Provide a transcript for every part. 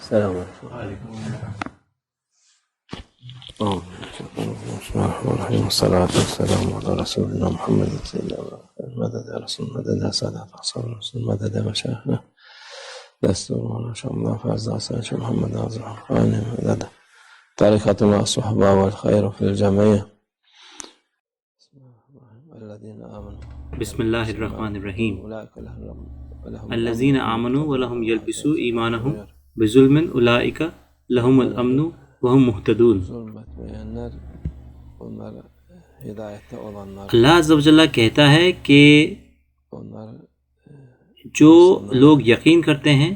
السلام علیکم. بسم الله الرحمن الرحيم والصلاة والسلام على رسولنا محمد سيدنا مدد يا رسول مدد يا سادات أصحاب الرسول مدد يا مشايخنا دستور ما شاء الله فعز عسى محمد عزيز القرآن مدد طريقة مع الصحبة والخير في الجميع. الذين آمنوا بسم اللہ الرحمن الرحیم. الذین آمنوا ولم یلبسوا ایمانہم بظلم اولئک لہم الامن وہم مہتدون. اللہ عز و جل کہتا ہے کہ جو لوگ یقین کرتے ہیں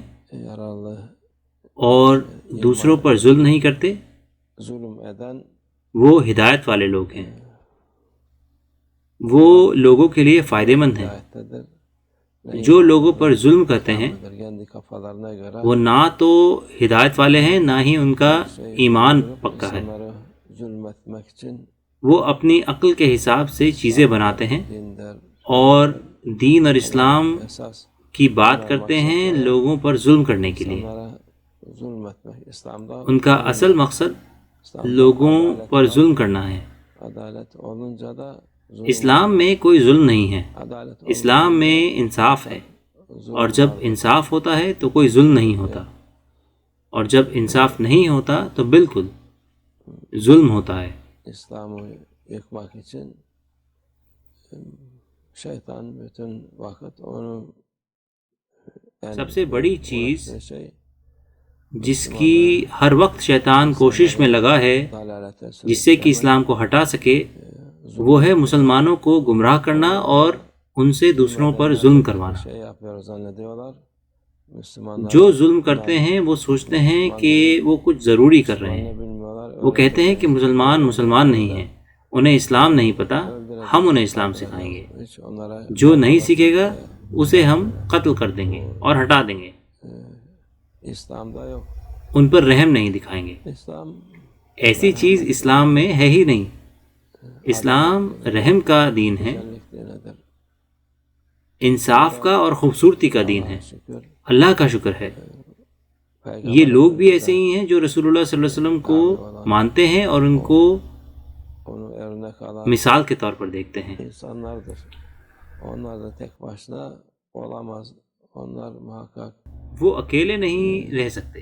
اور دوسروں پر ظلم نہیں کرتے وہ ہدایت والے لوگ ہیں، وہ لوگوں کے لیے فائدہ مند ہیں. جو لوگوں پر ظلم کرتے ہیں وہ نہ تو ہدایت والے ہیں نہ ہی ان کا ایمان پکا ہے. وہ اپنی عقل کے حساب سے چیزیں بناتے ہیں اور دین اور اسلام کی بات کرتے ہیں لوگوں پر ظلم کرنے کے لیے. ان کا اصل مقصد لوگوں پر ظلم کرنا ہے. اسلام میں کوئی ظلم نہیں ہے، اسلام میں انصاف ہے، اور جب انصاف ہوتا ہے تو کوئی ظلم نہیں ہوتا، اور جب انصاف نہیں ہوتا تو بالکل ظلم ہوتا ہے. سب سے بڑی چیز جس کی ہر وقت شیطان کوشش میں لگا ہے جس سے کہ اسلام کو ہٹا سکے وہ ہے مسلمانوں کو گمراہ کرنا اور ان سے دوسروں پر ظلم کروانا. جو ظلم کرتے ہیں وہ سوچتے ہیں کہ وہ کچھ ضروری کر رہے ہیں. وہ کہتے ہیں کہ مسلمان نہیں ہیں، انہیں اسلام نہیں پتہ، ہم انہیں اسلام سکھائیں گے. جو نہیں سیکھے گا اسے ہم قتل کر دیں گے اور ہٹا دیں گے، ان پر رحم نہیں دکھائیں گے. ایسی چیز اسلام میں ہے ہی نہیں. اسلام رحم کا دین ہے، انصاف کا اور خوبصورتی کا دین ہے. اللہ کا شکر ہے یہ لوگ بھی ایسے ہی ہیں جو رسول اللہ صلی اللہ علیہ وسلم کو مانتے ہیں اور ان کو مثال کے طور پر دیکھتے ہیں. وہ اکیلے نہیں رہ سکتے،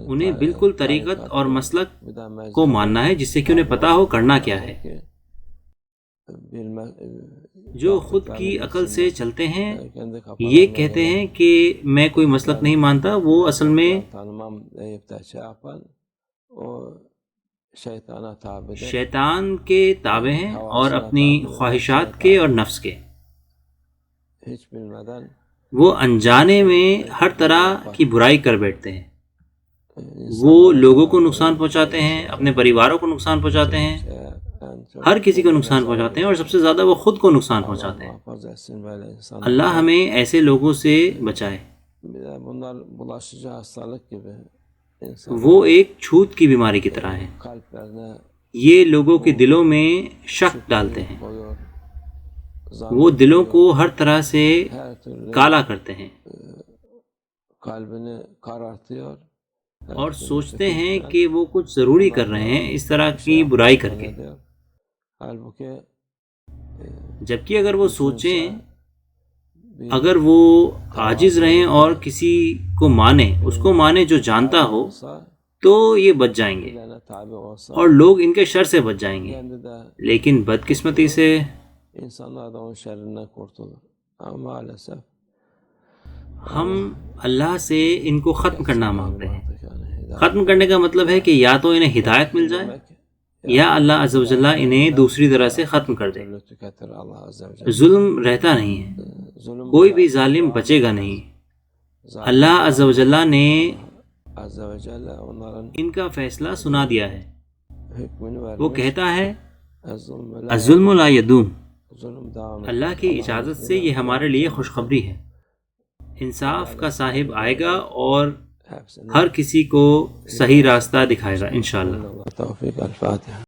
انہیں بالکل طریقت اور مسلک کو ماننا ہے جس سے کہ انہیں پتا ہو کرنا کیا ہے. جو خود کی عقل سے چلتے ہیں یہ کہتے ہیں کہ میں کوئی مسلک نہیں مانتا، وہ اصل میں شیطان کے تابع ہیں اور اپنی خواہشات کے اور نفس کے. وہ انجانے میں ہر طرح کی برائی کر بیٹھتے ہیں. وہ لوگوں کو نقصان پہنچاتے ہیں، اپنے پریواروں کو نقصان پہنچاتے ہیں، ہر کسی کو نقصان پہنچاتے ہیں، اور سب سے زیادہ وہ خود کو نقصان پہنچاتے ہیں. اللہ ہمیں ایسے لوگوں سے بچائے. وہ ایک چھوت کی بیماری کی طرح ہیں. یہ لوگوں کے دلوں میں شک ڈالتے ہیں، وہ دلوں کو ہر طرح سے کالا کرتے ہیں اور سوچتے ہیں کہ وہ کچھ ضروری کر رہے ہیں اس طرح کی برائی کر کے. جبکہ اگر وہ سوچیں، اگر وہ عاجز رہیں اور کسی کو مانیں، اس کو مانیں جو جانتا ہو، تو یہ بچ جائیں گے اور لوگ ان کے شر سے بچ جائیں گے. لیکن بدقسمتی سے ہم اللہ سے ان کو ختم کرنا مانگتے ہیں. ختم کرنے کا مطلب ہے کہ یا تو انہیں ہدایت مل جائے یا اللہ عز و جل انہیں دوسری طرح سے ختم کر دے. ظلم رہتا نہیں ہے، کوئی بھی ظالم بچے گا نہیں. اللہ عز و جل نے ان کا فیصلہ سنا دیا ہے. وہ کہتا ہے الظلم لا یدوم. اللہ کی اجازت سے یہ ہمارے لیے خوشخبری ہے. انصاف کا صاحب آئے گا اور ہر کسی کو صحیح راستہ دکھائے گا انشاءاللہ. توفیق. الفاتحہ.